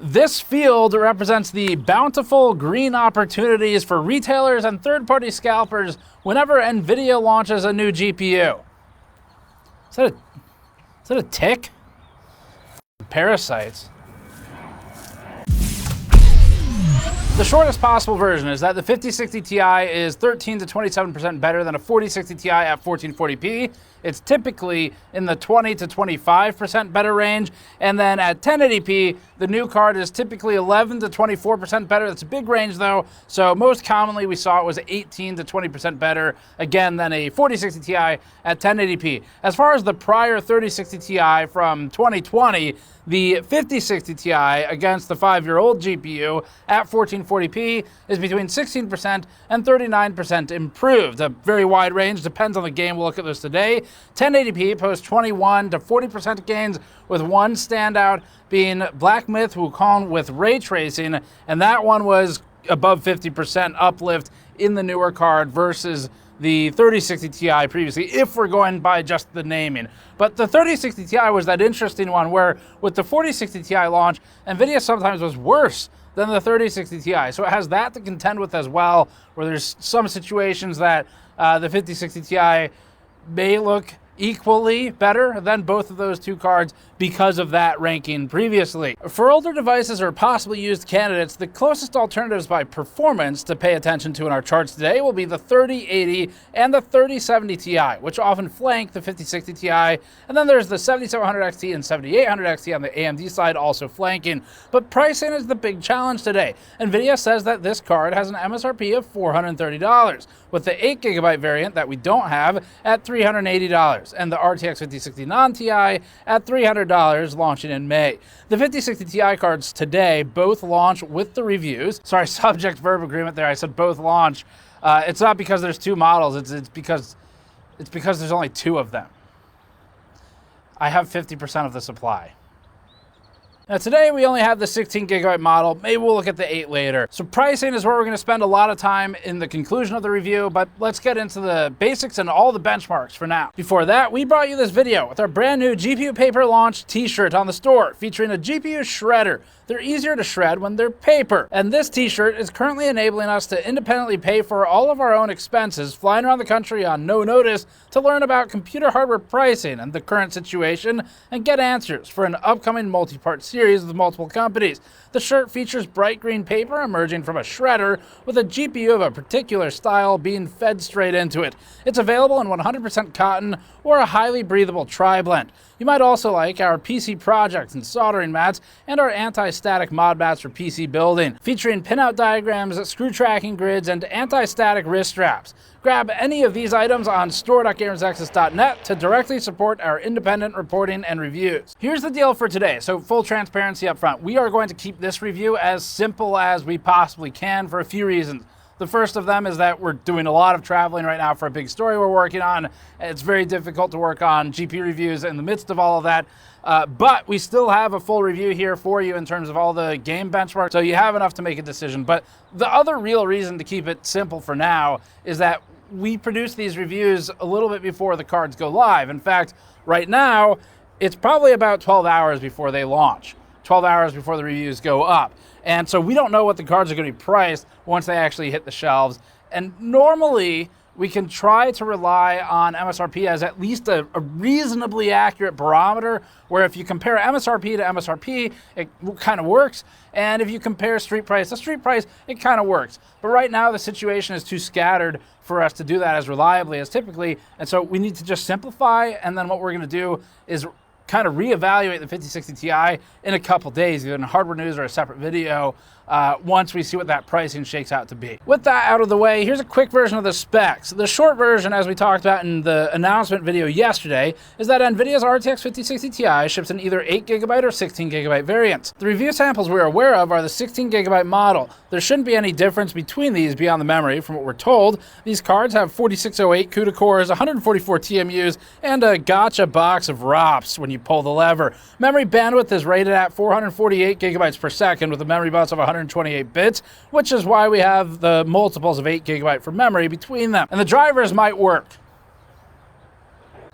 This field represents the bountiful green opportunities for retailers and third-party scalpers whenever NVIDIA launches a new GPU. Is that a tick? Parasites. The shortest possible version is that the 5060 Ti is 13 to 27% better than a 4060 Ti at 1440p. It's typically in the 20 to 25% better range. And then at 1080p, the new card is typically 11 to 24% better. That's a big range though. So most commonly we saw it was 18 to 20% better, again, than a 4060 Ti at 1080p. As far as the prior 3060 Ti from 2020, the 5060 Ti against the 5-year-old GPU at 1440p is between 16% and 39% improved. A very wide range, depends on the game. We'll look at this today. 1080p posts 21 to 40% gains, with one standout being Black Myth Wukong with ray tracing, and that one was above 50% uplift in the newer card versus the 3060 Ti previously, if we're going by just the naming. But the 3060 Ti was that interesting one where with the 4060 Ti launch, NVIDIA sometimes was worse than the 3060 Ti. So it has that to contend with as well, where there's some situations that the 5060 Ti may look equally better than both of those two cards because of that ranking previously. For older devices or possibly used candidates, the closest alternatives by performance to pay attention to in our charts today will be the 3080 and the 3070 Ti, which often flank the 5060 Ti, and then there's the 7700 XT and 7800 XT on the AMD side also flanking. But pricing is the big challenge today. NVIDIA says that this card has an MSRP of $430, with the 8GB variant that we don't have at $380, and the RTX 5060 non-Ti at $300 launching in May. The 5060 Ti cards today both launch with the reviews. Sorry, subject-verb agreement there. I said both launch. It's not because there's two models. It's because there's only two of them. I have 50% of the supply. Now today we only have the 16GB model. Maybe we'll look at the 8 later. So pricing is where we're going to spend a lot of time in the conclusion of the review, but let's get into the basics and all the benchmarks for now. Before that, we brought you this video with our brand new GPU paper launch t-shirt on the store featuring a GPU shredder. They're easier to shred when they're paper. And this t-shirt is currently enabling us to independently pay for all of our own expenses, flying around the country on no notice to learn about computer hardware pricing and the current situation and get answers for an upcoming multi-part series with multiple companies. The shirt features bright green paper emerging from a shredder with a GPU of a particular style being fed straight into it. It's available in 100% cotton or a highly breathable tri-blend. You might also like our PC projects and soldering mats and our anti-static mod mats for PC building, featuring pinout diagrams, screw tracking grids, and anti-static wrist straps. Grab any of these items on store.gamersnexus.net to directly support our independent reporting and reviews. Here's the deal for today. So full transparency up front. We are going to keep this review as simple as we possibly can for a few reasons. The first of them is that we're doing a lot of traveling right now for a big story we're working on. It's very difficult to work on GP reviews in the midst of all of that. But we still have a full review here for you in terms of all the game benchmarks, so you have enough to make a decision. But the other real reason to keep it simple for now is that we produce these reviews a little bit before the cards go live. In fact, right now, it's probably about 12 hours before they launch, 12 hours before the reviews go up. And so we don't know what the cards are going to be priced once they actually hit the shelves. And normally, we can try to rely on MSRP as at least a reasonably accurate barometer, where if you compare MSRP to MSRP, it kind of works. And if you compare street price to street price, it kind of works. But right now, the situation is too scattered for us to do that as reliably as typically. And so we need to just simplify. And then what we're going to do is kind of reevaluate the 5060 Ti in a couple days, either in hardware news or a separate video, once we see what that pricing shakes out to be. With that out of the way, here's a quick version of the specs. The short version, as we talked about in the announcement video yesterday, is that NVIDIA's RTX 5060 Ti ships in either 8GB or 16GB variants. The review samples we're aware of are the 16GB model. There shouldn't be any difference between these beyond the memory from what we're told. These cards have 4608 CUDA cores, 144 TMUs, and a gotcha box of ROPs when you pull the lever. Memory bandwidth is rated at 448 GB per second with a memory bus of 128 bits, which is why we have the multiples of 8 GB for memory between them. And the drivers might work.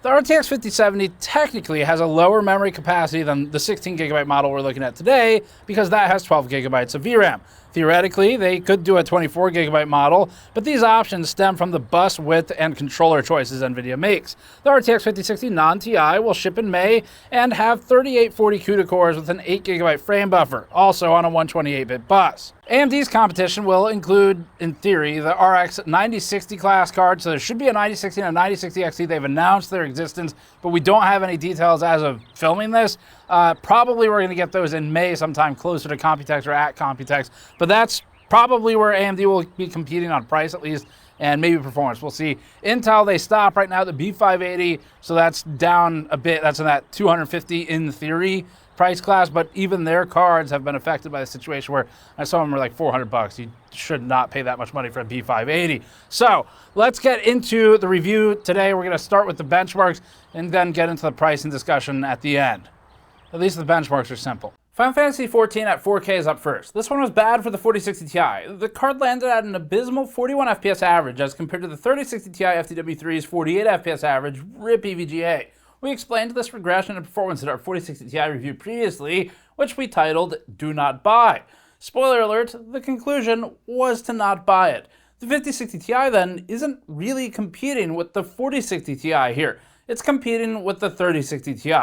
The RTX 5070 technically has a lower memory capacity than the 16GB model we're looking at today because that has 12GB of VRAM. Theoretically, they could do a 24GB model, but these options stem from the bus width and controller choices NVIDIA makes. The RTX 5060 non-TI will ship in May and have 3840 CUDA cores with an 8GB frame buffer, also on a 128-bit bus. AMD's competition will include, in theory, the RX 9060 class card, so there should be a 9060 and a 9060 XT. They've announced their existence, but we don't have any details as of filming this. Probably we're going to get those in May sometime closer to Computex or at Computex, but that's probably where AMD will be competing on price at least, and maybe performance. We'll see. Intel, they stop right now at the B580, so that's down a bit. That's in that 250 in theory price class, but even their cards have been affected by the situation where some of them are like $400. You should not pay that much money for a B580. So let's get into the review today. We're going to start with the benchmarks and then get into the pricing discussion at the end. At least the benchmarks are simple. Final Fantasy XIV at 4K is up first. This one was bad for the 4060 Ti. The card landed at an abysmal 41 FPS average as compared to the 3060 Ti FTW3's 48 FPS average. RIP EVGA. We explained this regression in performance in our 4060 Ti review previously, which we titled Do Not Buy. Spoiler alert, the conclusion was to not buy it. The 5060 Ti then isn't really competing with the 4060 Ti here. It's competing with the 3060 Ti.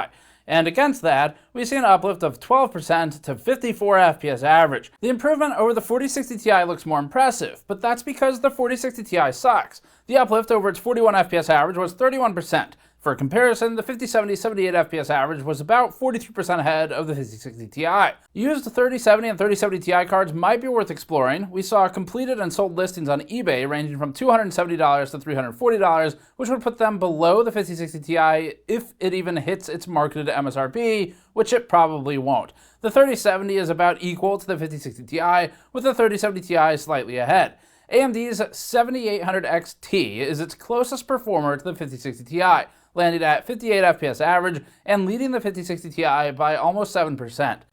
And against that, we see an uplift of 12% to 54 FPS average. The improvement over the 4060 Ti looks more impressive, but that's because the 4060 Ti sucks. The uplift over its 41 FPS average was 31%. For comparison, the 5070 78 FPS average was about 43% ahead of the 5060 Ti. Used 3070 and 3070 Ti cards might be worth exploring. We saw completed and sold listings on eBay ranging from $270 to $340, which would put them below the 5060 Ti if it even hits its marketed MSRP, which it probably won't. The 3070 is about equal to the 5060 Ti, with the 3070 Ti slightly ahead. AMD's 7800 XT is its closest performer to the 5060 Ti, landing at 58 FPS average and leading the 5060 Ti by almost 7%.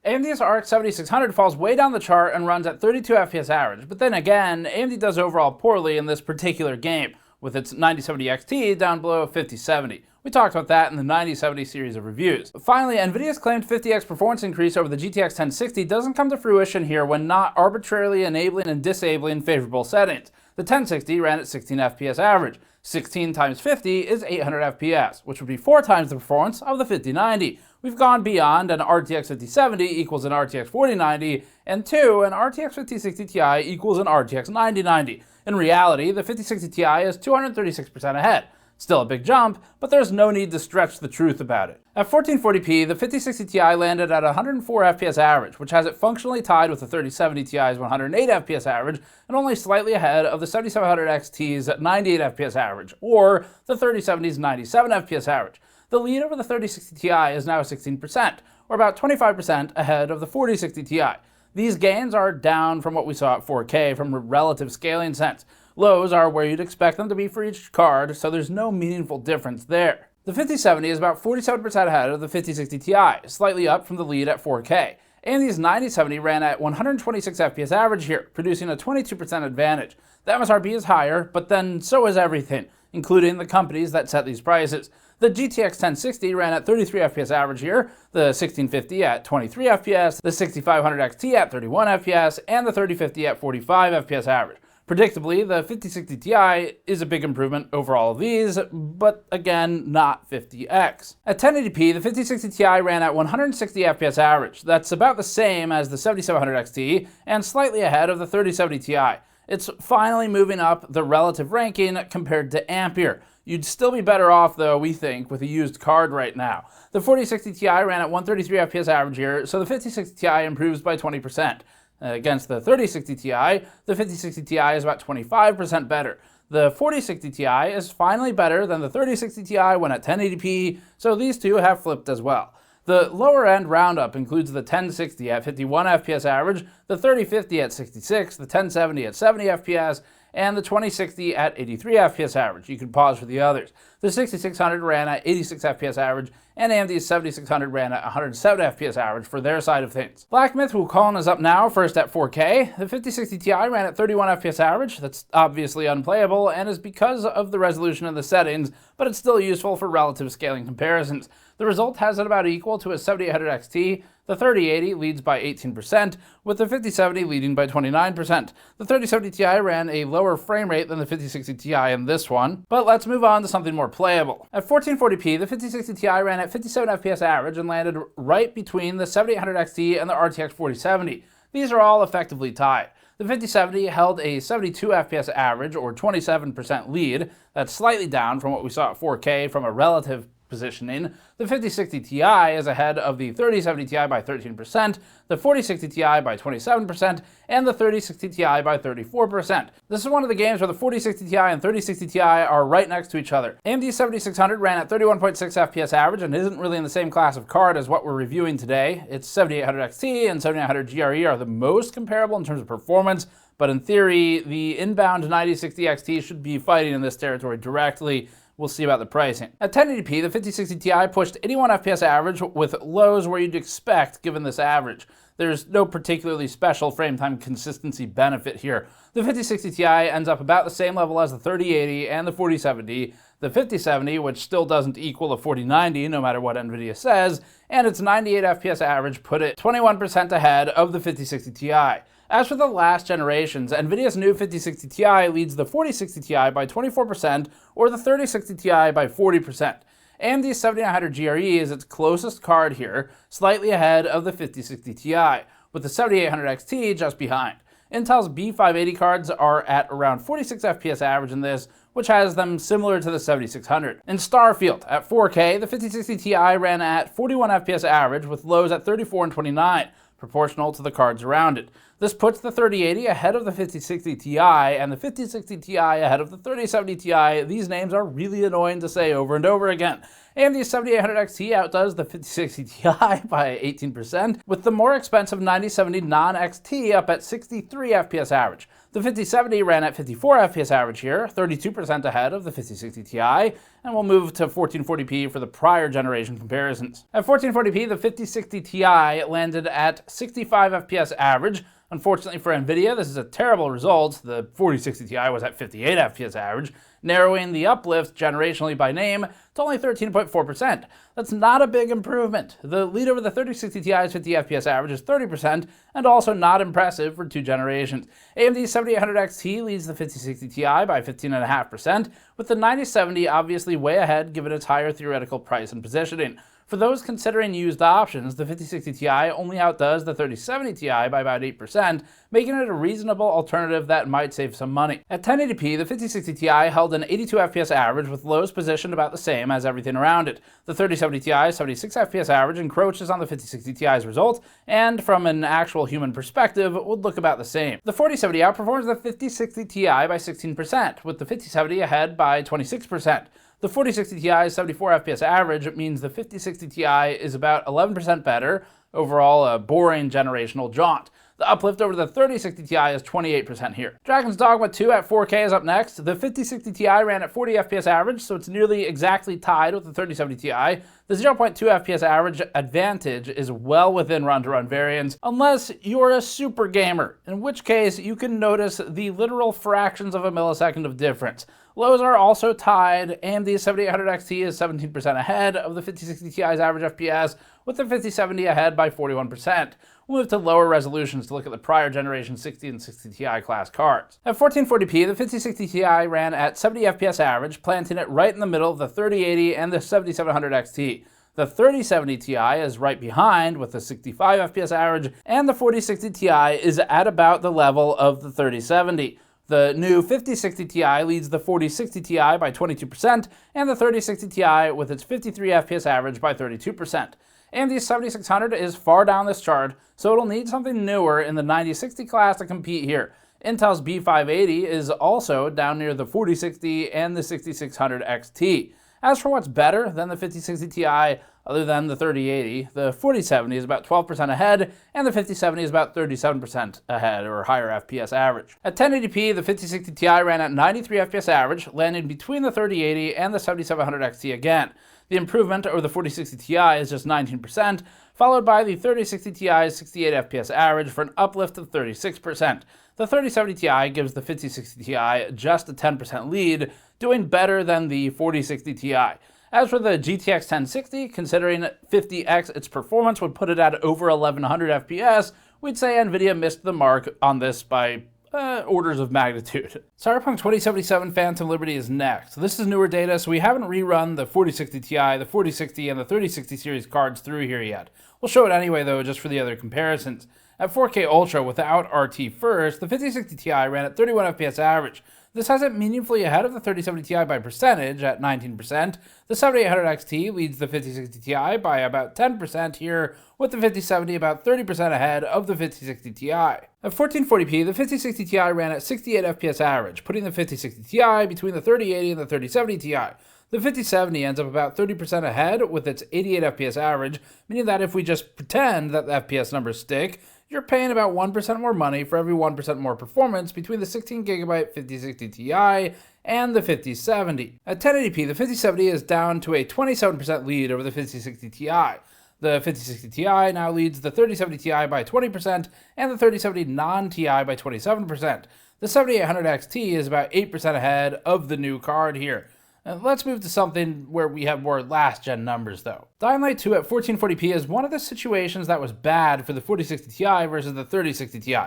AMD's RX 7600 falls way down the chart and runs at 32 FPS average, but then again, AMD does overall poorly in this particular game, with its 9070 XT down below 5070. We talked about that in the 9070 series of reviews. Finally, NVIDIA's claimed 50x performance increase over the GTX 1060 doesn't come to fruition here when not arbitrarily enabling and disabling favorable settings. The 1060 ran at 16 FPS average. 16 times 50 is 800 FPS, which would be 4 times the performance of the 5090. We've gone beyond an RTX 5070 equals an RTX 4090, and to an RTX 5060 Ti equals an RTX 9090. In reality, the 5060 Ti is 236% ahead. Still a big jump, but there's no need to stretch the truth about it. At 1440p, the 5060 Ti landed at 104 FPS average, which has it functionally tied with the 3070 Ti's 108 FPS average, and only slightly ahead of the 7700 XT's 98 FPS average, or the 3070's 97 FPS average. The lead over the 3060 Ti is now 16%, or about 25% ahead of the 4060 Ti. These gains are down from what we saw at 4K from a relative scaling sense. Lows are where you'd expect them to be for each card, so there's no meaningful difference there. The 5070 is about 47% ahead of the 5060 Ti, slightly up from the lead at 4K. AMD's 9070 ran at 126 FPS average here, producing a 22% advantage. The MSRP is higher, but then so is everything, including the companies that set these prices. The GTX 1060 ran at 33 FPS average here, the 1650 at 23 FPS, the 6500 XT at 31 FPS, and the 3050 at 45 FPS average. Predictably, the 5060 Ti is a big improvement over all of these, but again, not 50x. At 1080p, the 5060 Ti ran at 160 FPS average. That's about the same as the 7700 XT, and slightly ahead of the 3070 Ti. It's finally moving up the relative ranking compared to Ampere. You'd still be better off, though, we think, with a used card right now. The 4060 Ti ran at 133 FPS average here, so the 5060 Ti improves by 20%. Against the 3060 Ti, the 5060 Ti is about 25% better. The 4060 Ti is finally better than the 3060 Ti when at 1080p, so these two have flipped as well. The lower end roundup includes the 1060 at 51 FPS average, the 3050 at 66, the 1070 at 70 FPS, and the 2060 at 83 FPS average. You can pause for the others. The 6600 ran at 86 FPS average, and AMD's 7600 ran at 107 FPS average for their side of things. Black Myth Wukong is up now, first at 4K. The 5060 Ti ran at 31 FPS average. That's obviously unplayable, and is because of the resolution in the settings, but it's still useful for relative scaling comparisons. The result has it about equal to a 7800 XT. The 3080 leads by 18%, with the 5070 leading by 29%. The 3070 Ti ran a lower frame rate than the 5060 Ti in this one, but let's move on to something more playable. At 1440p, the 5060 Ti ran at 57 FPS average and landed right between the 7800 XT and the RTX 4070. These are all effectively tied. The 5070 held a 72 FPS average, or 27% lead. That's slightly down from what we saw at 4K from a relative positioning. The 5060 Ti is ahead of the 3070 Ti by 13%, the 4060 Ti by 27%, and the 3060 Ti by 34%. This is one of the games where the 4060 Ti and 3060 Ti are right next to each other. AMD 7600 ran at 31.6 FPS average and isn't really in the same class of card as what we're reviewing today. Its 7800 XT and 7900 GRE are the most comparable in terms of performance, but in theory, the inbound 9060 XT should be fighting in this territory directly. We'll see about the pricing. At 1080p, the 5060 Ti pushed 81 FPS average with lows where you'd expect given this average. There's no particularly special frame time consistency benefit here. The 5060 Ti ends up about the same level as the 3080 and the 4070, the 5070, which still doesn't equal the 4090 no matter what NVIDIA says, and its 98 FPS average put it 21% ahead of the 5060 Ti. As for the last generations, NVIDIA's new 5060 Ti leads the 4060 Ti by 24% or the 3060 Ti by 40%. AMD's 7900 GRE is its closest card here, slightly ahead of the 5060 Ti, with the 7800 XT just behind. Intel's B580 cards are at around 46 FPS average in this, which has them similar to the 7600. In Starfield, at 4K, the 5060 Ti ran at 41 FPS average with lows at 34 and 29, proportional to the cards around it. This puts the 3080 ahead of the 5060 Ti and the 5060 Ti ahead of the 3070 Ti. These names are really annoying to say over and over again. AMD's 7800 XT outdoes the 5060 Ti by 18%, with the more expensive 9070 non-XT up at 63 FPS average. The 5070 ran at 54 FPS average here, 32% ahead of the 5060 Ti, and we'll move to 1440p for the prior generation comparisons. At 1440p, the 5060 Ti landed at 65 FPS average. Unfortunately for NVIDIA, this is a terrible result. The 4060 Ti was at 58 FPS average, narrowing the uplift generationally by name to only 13.4%. That's not a big improvement. The lead over the 3060 Ti's 50 FPS average is 30%, and also not impressive for two generations. AMD's 7800 XT leads the 5060 Ti by 15.5%, with the 9070 obviously way ahead given its higher theoretical price and positioning. For those considering used options, the 5060 Ti only outdoes the 3070 Ti by about 8%, making it a reasonable alternative that might save some money. At 1080p, the 5060 Ti held an 82 FPS average with lows positioned about the same as everything around it. The 3070 Ti's 76 FPS average encroaches on the 5060 Ti's result, and from an actual human perspective, would look about the same. The 4070 outperforms the 5060 Ti by 16%, with the 5070 ahead by 26%. The 4060 Ti's 74 FPS average means the 5060 Ti is about 11% better, overall a boring generational jaunt. The uplift over the 3060 Ti is 28% here. Dragon's Dogma 2 at 4K is up next. The 5060 Ti ran at 40 FPS average, so it's nearly exactly tied with the 3070 Ti. The 0.2 FPS average advantage is well within run-to-run variance, unless you're a super gamer, in which case you can notice the literal fractions of a millisecond of difference. Lows are also tied. AMD's 7800 XT is 17% ahead of the 5060 Ti's average FPS, with the 5070 ahead by 41%. We'll move to lower resolutions to look at the prior generation 60 and 60 Ti class cards. At 1440p, the 5060 Ti ran at 70 FPS average, planting it right in the middle of the 3080 and the 7700 XT. The 3070 Ti is right behind with a 65 FPS average, and the 4060 Ti is at about the level of the 3070. The new 5060 Ti leads the 4060 Ti by 22%, and the 3060 Ti with its 53 FPS average by 32%. AMD's 7600 is far down this chart, so it'll need something newer in the 9060 class to compete here. Intel's B580 is also down near the 4060 and the 6600 XT. As for what's better than the 5060 Ti, Other than the 3080, the 4070 is about 12% ahead, and the 5070 is about 37% ahead, or higher FPS average. At 1080p, the 5060 Ti ran at 93 FPS average, landing between the 3080 and the 7700 XT again. The improvement over the 4060 Ti is just 19%, followed by the 3060 Ti's 68 FPS average for an uplift of 36%. The 3070 Ti gives the 5060 Ti just a 10% lead, doing better than the 4060 Ti. As for the GTX 1060, considering 50x its performance would put it at over 1100 FPS, we'd say NVIDIA missed the mark on this by orders of magnitude. Cyberpunk 2077 Phantom Liberty is next. This is newer data, so we haven't rerun the 4060 Ti, the 4060, and the 3060 series cards through here yet. We'll show it anyway, though, just for the other comparisons. At 4K Ultra without RT first, the 5060 Ti ran at 31 FPS average. This has it meaningfully ahead of the 3070 Ti by percentage at 19%. The 7800 XT leads the 5060 Ti by about 10% here, with the 5070 about 30% ahead of the 5060 Ti. At 1440p, the 5060 Ti ran at 68 FPS average, putting the 5060 Ti between the 3080 and the 3070 Ti. The 5070 ends up about 30% ahead with its 88 FPS average, meaning that if we just pretend that the FPS numbers stick, you're paying about 1% more money for every 1% more performance between the 16GB 5060 Ti and the 5070. At 1080p, the 5070 is down to a 27% lead over the 5060 Ti. The 5060 Ti now leads the 3070 Ti by 20% and the 3070 non-Ti by 27%. The 7800 XT is about 8% ahead of the new card here. Let's move to something where we have more last-gen numbers, though. Dying Light 2 at 1440p is one of the situations that was bad for the 4060 Ti versus the 3060 Ti.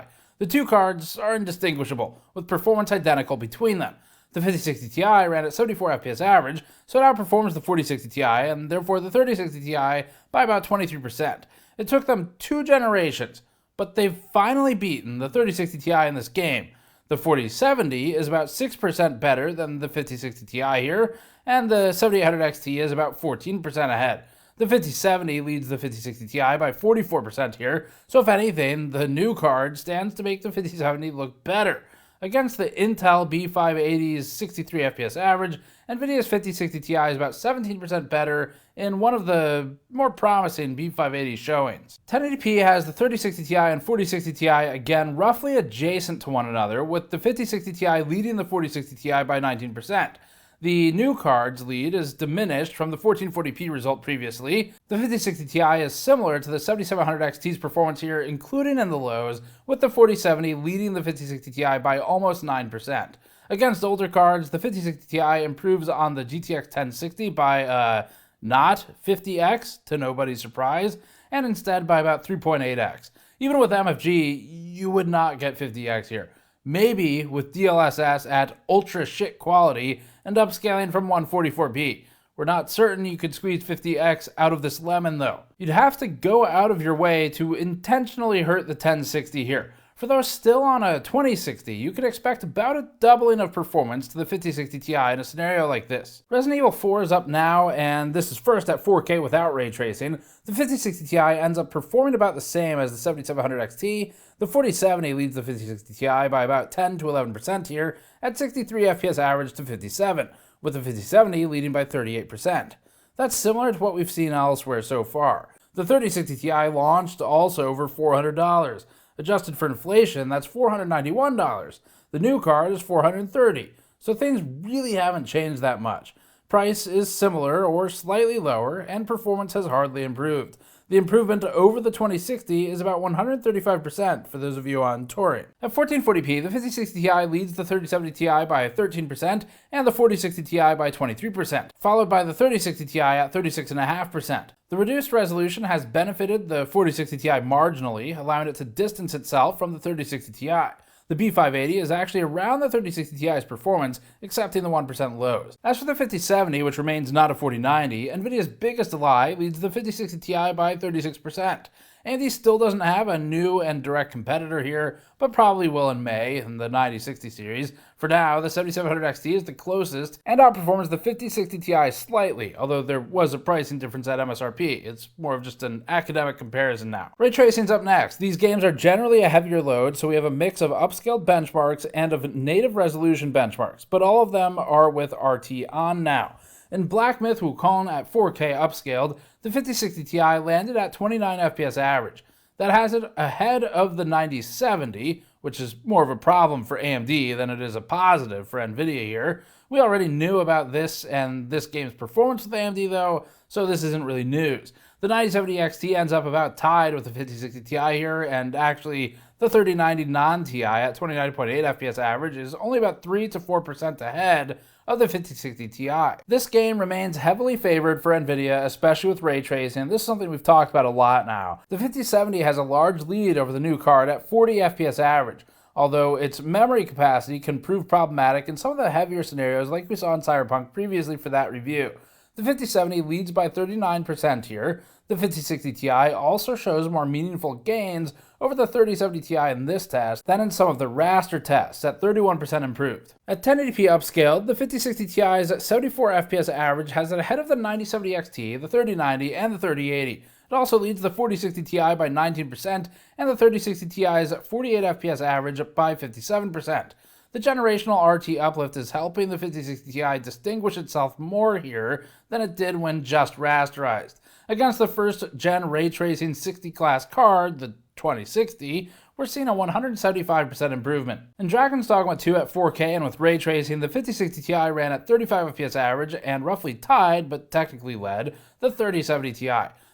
The two cards are indistinguishable, with performance identical between them. The 5060 Ti ran at 74 FPS average, so it outperforms the 4060 Ti, and therefore the 3060 Ti by about 23%. It took them 2 generations, but they've finally beaten the 3060 Ti in this game. The 4070 is about 6% better than the 5060 Ti here, and the 7800 XT is about 14% ahead. The 5070 leads the 5060 Ti by 44% here, so if anything, the new card stands to make the 5070 look better. Against the Intel B580's 63 FPS average, NVIDIA's 5060 Ti is about 17% better in one of the more promising B580 showings. 1080p has the 3060 Ti and 4060 Ti again roughly adjacent to one another, with the 5060 Ti leading the 4060 Ti by 19%. The new card's lead is diminished from the 1440p result previously. The 5060 Ti is similar to the 7700 XT's performance here, including in the lows, with the 4070 leading the 5060 Ti by almost 9%. Against older cards, the 5060 Ti improves on the GTX 1060 by not 50x, to nobody's surprise, and instead by about 3.8x. Even with MFG, you would not get 50x here. Maybe with DLSS at ultra shit quality and upscaling from 144p. We're not certain you could squeeze 50x out of this lemon though. You'd have to go out of your way to intentionally hurt the 1060 here. For those still on a 2060, you could expect about a doubling of performance to the 5060 Ti in a scenario like this. Resident Evil 4 is up now, and this is first at 4K without ray tracing. The 5060 Ti ends up performing about the same as the 7700 XT. The 4070 leads the 5060 Ti by about 10 to 11% here at 63 FPS average to 57, with the 5070 leading by 38%. That's similar to what we've seen elsewhere so far. The 3060 Ti launched also over $400. Adjusted for inflation, that's $491. The new card is $430, so things really haven't changed that much. Price is similar or slightly lower, and performance has hardly improved. The improvement over the 2060 is about 135% for those of you on Torrent. At 1440p, the 5060 Ti leads the 3070 Ti by 13% and the 4060 Ti by 23%, followed by the 3060 Ti at 36.5%. The reduced resolution has benefited the 4060 Ti marginally, allowing it to distance itself from the 3060 Ti. The B580 is actually around the 3060 Ti's performance, excepting the 1% lows. As for the 5070, which remains not a 4090, NVIDIA's biggest lie leads the 5060 Ti by 36%. AMD still doesn't have a new and direct competitor here, but probably will in May in the 9060 series. For now, the 7700 XT is the closest and outperforms the 5060 Ti slightly, although there was a pricing difference at MSRP. It's more of just an academic comparison now. Ray tracing's up next. These games are generally a heavier load, so we have a mix of upscaled benchmarks and of native resolution benchmarks, but all of them are with RT on now. In Black Myth Wukong at 4K upscaled, the 5060 Ti landed at 29 FPS average. That has it ahead of the 9070, which is more of a problem for AMD than it is a positive for NVIDIA here. We already knew about this and this game's performance with AMD though, so this isn't really news. The 9070 XT ends up about tied with the 5060 Ti here, and actually the 3090 non-Ti at 29.8 FPS average is only about 3 to 4% ahead of the 5060 Ti. This game remains heavily favored for NVIDIA, especially with ray tracing. This is something we've talked about a lot now. The 5070 has a large lead over the new card at 40 FPS average, although its memory capacity can prove problematic in some of the heavier scenarios like we saw in Cyberpunk previously for that review. The 5070 leads by 39% here. The 5060 Ti also shows more meaningful gains over the 3070 Ti in this test than in some of the raster tests, at 31% improved. At 1080p upscaled, the 5060 Ti's 74 FPS average has it ahead of the 9070 XT, the 3090, and the 3080. It also leads the 4060 Ti by 19% and the 3060 Ti's 48 FPS average by 57%. The generational RT uplift is helping the 5060 Ti distinguish itself more here than it did when just rasterized. Against the first-gen ray tracing 60 class card, the 2060, we're seeing a 175% improvement. In Dragon's Dogma 2 at 4K and with ray tracing, the 5060 Ti ran at 35 FPS average and roughly tied, but technically led, the 3070 Ti.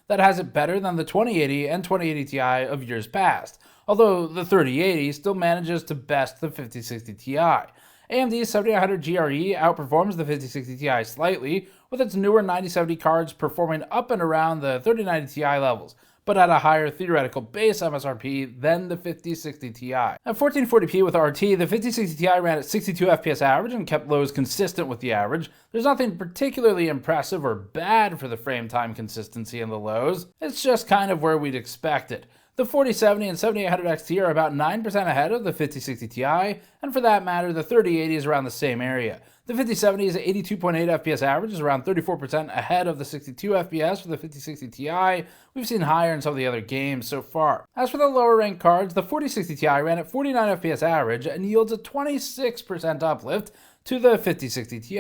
That has it better than the 2080 and 2080 Ti of years past, although the 3080 still manages to best the 5060 Ti. AMD's 7900 GRE outperforms the 5060 Ti slightly, with its newer 9070 cards performing up and around the 3090 Ti levels, but at a higher theoretical base MSRP than the 5060 Ti. At 1440p with RT, the 5060 Ti ran at 62 FPS average and kept lows consistent with the average. There's nothing particularly impressive or bad for the frame time consistency in the lows. It's just kind of where we'd expect it. The 4070 and 7800 XT are about 9% ahead of the 5060 Ti, and for that matter, the 3080 is around the same area. The 5070's 82.8 FPS average is around 34% ahead of the 62 FPS for the 5060 Ti. We've seen higher in some of the other games so far. As for the lower ranked cards, the 4060 Ti ran at 49 FPS average and yields a 26% uplift to the 5060 Ti.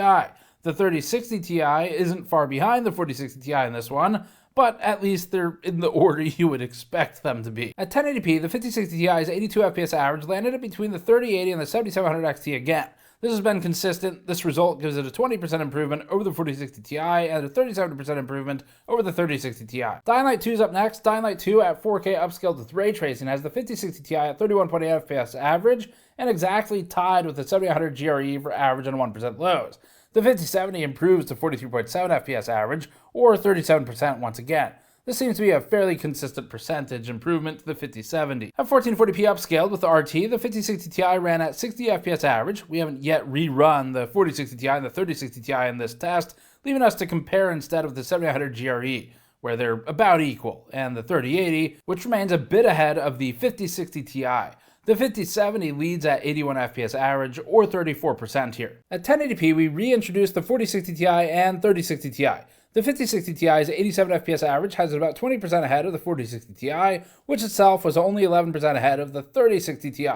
The 3060 Ti isn't far behind the 4060 Ti in this one, but at least they're in the order you would expect them to be. At 1080p, the 5060 Ti's 82 FPS average landed at between the 3080 and the 7700 XT again. This has been consistent. This result gives it a 20% improvement over the 4060 Ti and a 37% improvement over the 3060 Ti. Dying Light 2 is up next. Dying Light 2 at 4K upscaled with ray tracing has the 5060 Ti at 31.8 FPS average and exactly tied with the 7800 GRE for average and 1% lows. The 5070 improves to 43.7 FPS average, or 37% once again. This seems to be a fairly consistent percentage improvement to the 5070. At 1440p upscaled with the RT, the 5060 Ti ran at 60 FPS average. We haven't yet rerun the 4060 Ti and the 3060 Ti in this test, leaving us to compare instead of the 7800 GRE, where they're about equal, and the 3080, which remains a bit ahead of the 5060 Ti. The 5070 leads at 81 FPS average, or 34% here. At 1080p, we reintroduced the 4060 Ti and 3060 Ti. The 5060 Ti's 87 FPS average has it about 20% ahead of the 4060 Ti, which itself was only 11% ahead of the 3060 Ti.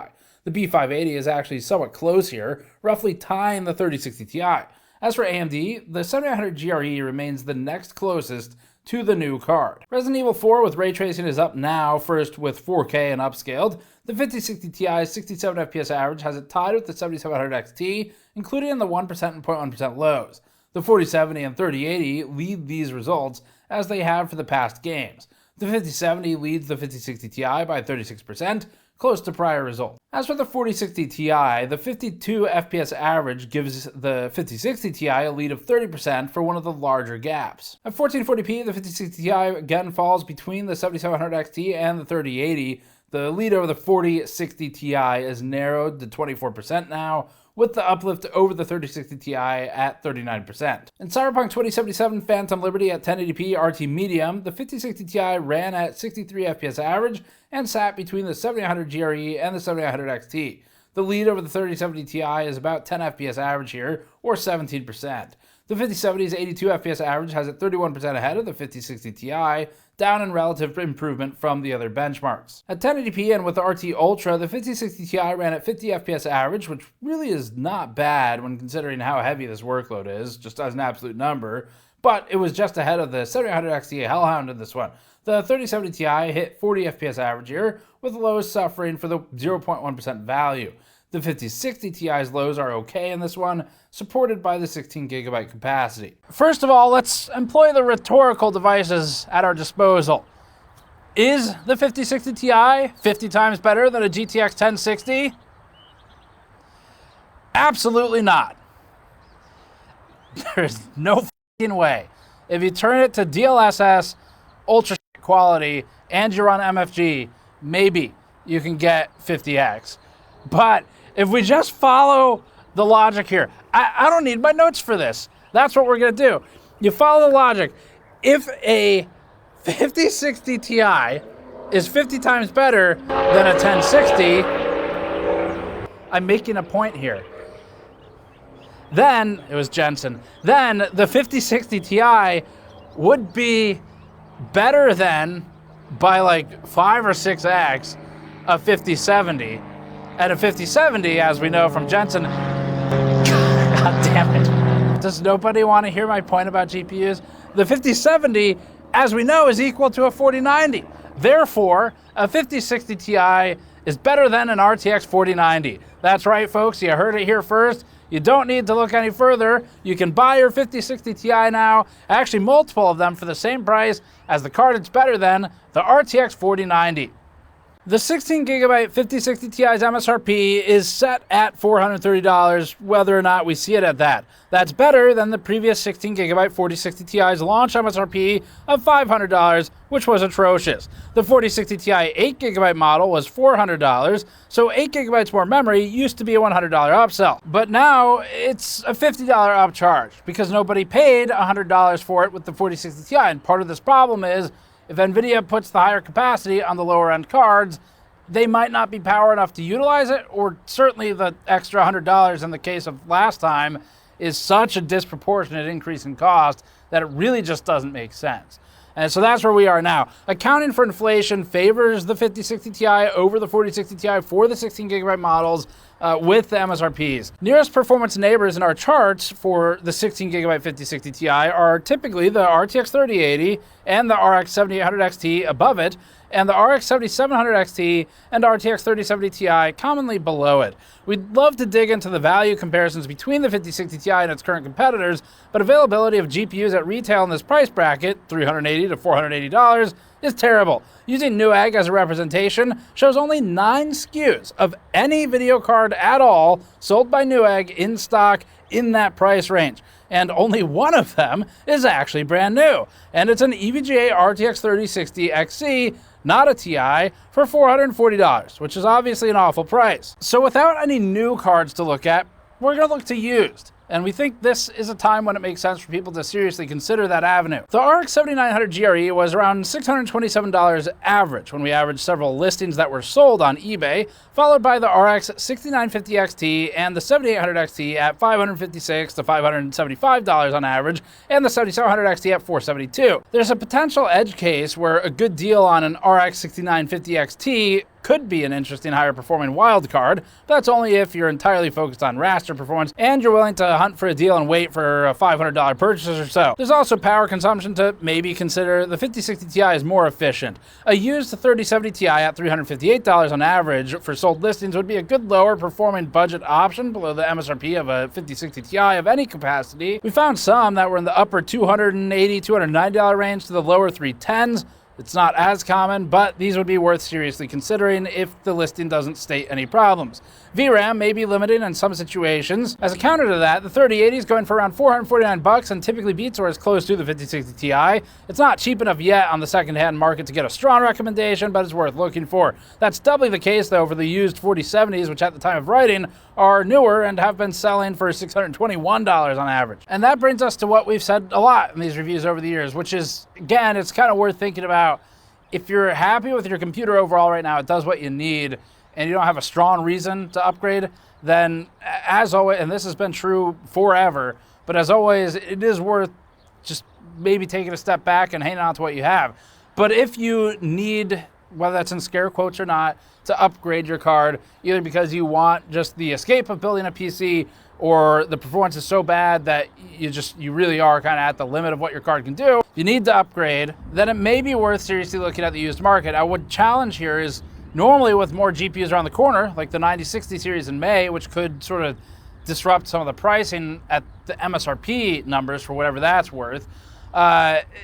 The B580 is actually somewhat close here, roughly tying the 3060 Ti. As for AMD, the 7800 GRE remains the next closest to the new card. Resident Evil 4 with ray tracing is up now, first with 4K and upscaled. The 5060 Ti's 67 FPS average has it tied with the 7700 XT, including in the 1% and 0.1% lows. The 4070 and 3080 lead these results, as they have for the past games. The 5070 leads the 5060 Ti by 36%, close to prior results. As for the 4060 Ti, the 52 FPS average gives the 5060 Ti a lead of 30% for one of the larger gaps. At 1440p, the 5060 Ti again falls between the 7700 XT and the 3080. The lead over the 4060 Ti is narrowed to 24% now, with the uplift over the 3060 Ti at 39%. In Cyberpunk 2077 Phantom Liberty at 1080p RT Medium, the 5060 Ti ran at 63 FPS average and sat between the 7800 GRE and the 7800 XT. The lead over the 3070 Ti is about 10 FPS average here, or 17%. The 5070's 82 FPS average has it 31% ahead of the 5060 Ti, down in relative improvement from the other benchmarks. At 1080p and with the RT Ultra, the 5060 Ti ran at 50 FPS average, which really is not bad when considering how heavy this workload is, just as an absolute number, but it was just ahead of the 7800 XT Hellhound in this one. The 3070 Ti hit 40 FPS average here, with the lows suffering for the 0.1% value. The 5060 Ti's lows are okay in this one, supported by the 16GB capacity. First of all, let's employ the rhetorical devices at our disposal. Is the 5060 Ti 50 times better than a GTX 1060? Absolutely not. There's no f***ing way. If you turn it to DLSS, ultra quality, and you run MFG, maybe you can get 50x. But if we just follow the logic here, I don't need my notes for this. That's what we're gonna do. You follow the logic. If a 5060 Ti is 50 times better than a 1060, I'm making a point here. Then, it was Jensen, then the 5060 Ti would be better than, by like 5 or 6x, a 5070. And a 5070, as we know from Jensen, God damn it. Does nobody want to hear my point about GPUs? The 5070, as we know, is equal to a 4090. Therefore, a 5060 Ti is better than an RTX 4090. That's right, folks, you heard it here first. You don't need to look any further. You can buy your 5060 Ti now, actually multiple of them for the same price as the card it's better than, the RTX 4090. The 16GB 5060 Ti's MSRP is set at $430, whether or not we see it at that. That's better than the previous 16GB 4060 Ti's launch MSRP of $500, which was atrocious. The 4060 Ti 8GB model was $400, so 8GB more memory used to be a $100 upsell. But now it's a $50 upcharge, because nobody paid $100 for it with the 4060 Ti, and part of this problem is, if NVIDIA puts the higher capacity on the lower end cards, they might not be power enough to utilize it, or certainly the extra $100 in the case of last time is such a disproportionate increase in cost that it really just doesn't make sense. And so that's where we are now. Accounting for inflation favors the 5060 Ti over the 4060 Ti for the 16GB models with the MSRPs. Nearest performance neighbors in our charts for the 16GB 5060 Ti are typically the RTX 3080 and the RX 7800 XT above it, and the RX 7700 XT and RTX 3070 Ti commonly below it. We'd love to dig into the value comparisons between the 5060 Ti and its current competitors, but availability of GPUs at retail in this price bracket, $380 to $480, is terrible. Using Newegg as a representation shows only 9 SKUs of any video card at all sold by Newegg in stock in that price range. And only one of them is actually brand new. And it's an EVGA RTX 3060 XC, not a Ti, for $440, which is obviously an awful price. So without any new cards to look at, we're gonna look to used. And we think this is a time when it makes sense for people to seriously consider that avenue. The RX 7900 GRE was around $627 average when we averaged several listings that were sold on eBay, followed by the RX 6950 XT and the 7800 XT at $556 to $575 on average, and the 7700 XT at $472. There's a potential edge case where a good deal on an RX 6950 XT could be an interesting higher performing wildcard, but that's only if you're entirely focused on raster performance and you're willing to hunt for a deal and wait for a $500 purchase or so. There's also power consumption to maybe consider. The 5060 Ti is more efficient. A used 3070 Ti at $358 on average for sold listings would be a good lower performing budget option below the MSRP of a 5060 Ti of any capacity. We found some that were in the upper $280, $290 range to the lower 310s. It's not as common, but these would be worth seriously considering if the listing doesn't state any problems. VRAM may be limited in some situations. As a counter to that, the 3080 is going for around $449 and typically beats or is close to the 5060 Ti. It's not cheap enough yet on the second-hand market to get a strong recommendation, but it's worth looking for. That's doubly the case, though, for the used 4070s, which at the time of writing are newer and have been selling for $621 on average. And that brings us to what we've said a lot in these reviews over the years, which is, again, it's kind of worth thinking about. If you're happy with your computer overall right now, it does what you need, and you don't have a strong reason to upgrade, then as always, and this has been true forever, But as always, it is worth just maybe taking a step back and hanging on to what you have. But if you need, whether that's in scare quotes or not, to upgrade your card, either because you want just the escape of building a PC or the performance is so bad that you really are kind of at the limit of what your card can do, you need to upgrade, then it may be worth seriously looking at the used market. I would challenge here is normally with more GPUs around the corner, like the 9060 series in May, which could sort of disrupt some of the pricing at the MSRP numbers for whatever that's worth.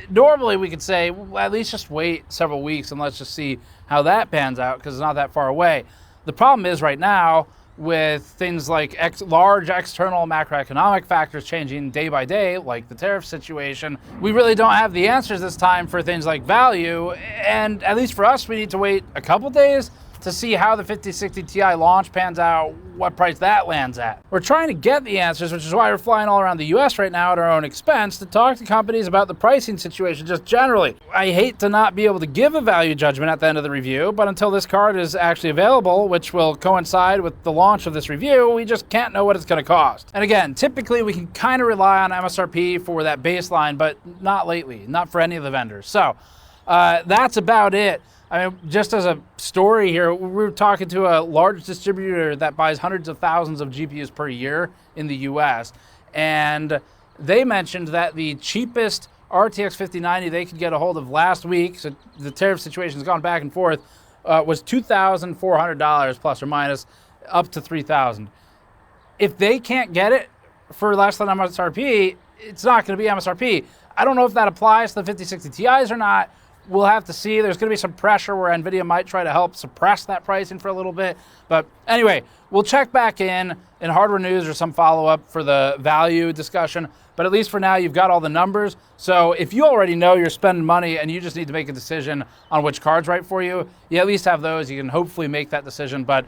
Normally we could say, well, at least just wait several weeks and let's just see how that pans out because it's not that far away. The problem is right now with things like large external macroeconomic factors changing day by day, like the tariff situation, we really don't have the answers this time for things like value. And at least for us, we need to wait a couple days to see how the 5060 Ti launch pans out, what price that lands at. We're trying to get the answers, which is why we're flying all around the US right now at our own expense to talk to companies about the pricing situation just generally. I hate to not be able to give a value judgment at the end of the review, but until this card is actually available, which will coincide with the launch of this review, we just can't know what it's gonna cost. And again, typically we can kind of rely on MSRP for that baseline, but not lately, not for any of the vendors. So that's about it. I mean, just as a story here, we were talking to a large distributor that buys hundreds of thousands of GPUs per year in the US, and they mentioned that the cheapest RTX 5090 they could get a hold of last week, so the tariff situation has gone back and forth, was $2,400 plus or minus, up to $3,000. If they can't get it for less than MSRP, it's not going to be MSRP. I don't know if that applies to the 5060 Ti's or not. We'll have to see. There's going to be some pressure where NVIDIA might try to help suppress that pricing for a little bit. But anyway, we'll check back in hardware news or some follow-up for the value discussion. But at least for now, you've got all the numbers. So if you already know you're spending money and you just need to make a decision on which card's right for you, you at least have those. You can hopefully make that decision. But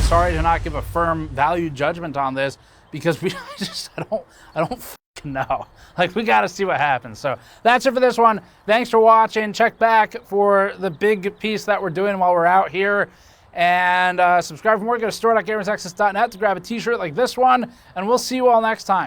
sorry to not give a firm value judgment on this because I don't no, like we got to see what happens. So that's it for this one. Thanks for watching. Check back for the big piece that we're doing while we're out here. And subscribe for more. Go to store.gamersnexus.net to grab a t-shirt like this one. And we'll see you all next time.